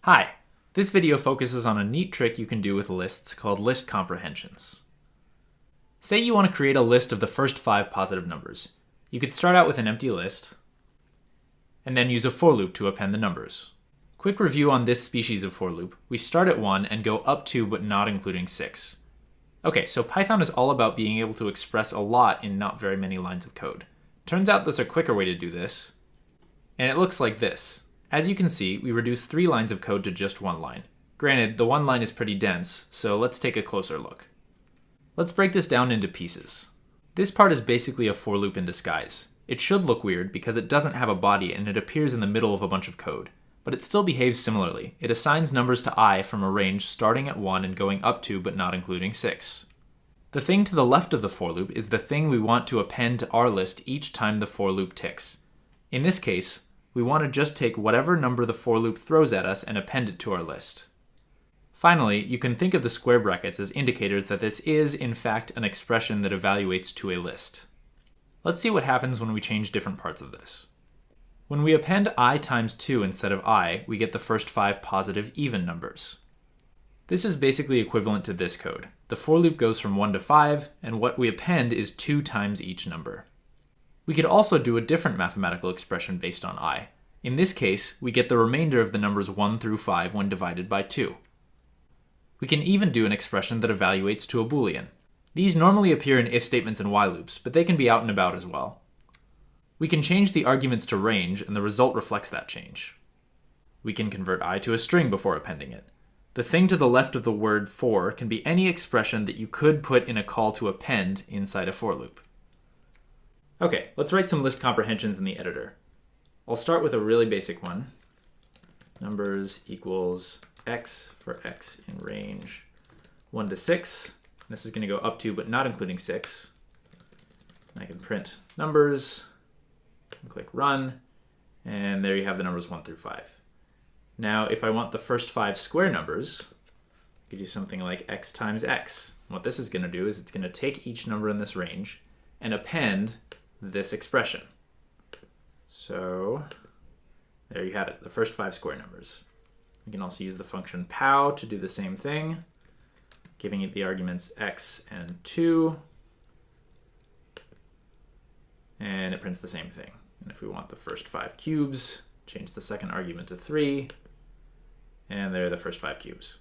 Hi, this video focuses on a neat trick you can do with lists called list comprehensions. Say you want to create a list of the first 5 positive numbers. You could start out with an empty list, and then use a for loop to append the numbers. Quick review on this species of for loop. We start at 1 and go up to but not including 6. Okay, so Python is all about being able to express a lot in not very many lines of code. Turns out there's a quicker way to do this, and it looks like this. As you can see, we reduce 3 lines of code to just 1 line. Granted, the 1 line is pretty dense, so let's take a closer look. Let's break this down into pieces. This part is basically a for loop in disguise. It should look weird because it doesn't have a body and it appears in the middle of a bunch of code. But it still behaves similarly. It assigns numbers to I from a range starting at 1 and going up to but not including 6. The thing to the left of the for loop is the thing we want to append to our list each time the for loop ticks. In this case, we want to just take whatever number the for loop throws at us and append it to our list. Finally, you can think of the square brackets as indicators that this is, in fact, an expression that evaluates to a list. Let's see what happens when we change different parts of this. When we append I times 2 instead of I, we get the first 5 positive even numbers. This is basically equivalent to this code. The for loop goes from 1 to 5, and what we append is 2 times each number. We could also do a different mathematical expression based on I. In this case, we get the remainder of the numbers 1 through 5 when divided by 2. We can even do an expression that evaluates to a Boolean. These normally appear in if statements and while loops, but they can be out and about as well. We can change the arguments to range, and the result reflects that change. We can convert I to a string before appending it. The thing to the left of the word for can be any expression that you could put in a call to append inside a for loop. Okay, let's write some list comprehensions in the editor. I'll start with a really basic one. Numbers equals x for x in range 1 to 6. This is going to go up to but not including 6. And I can print numbers, and click run, and there you have the numbers 1 through 5. Now, if I want the first 5 square numbers, I could do something like x times x. And what this is going to do is it's going to take each number in this range and append this expression. So there you have it, the first 5 square numbers. We can also use the function pow to do the same thing, giving it the arguments x and 2, and it prints the same thing. And if we want the first 5 cubes, change the second argument to 3, and there are the first 5 cubes.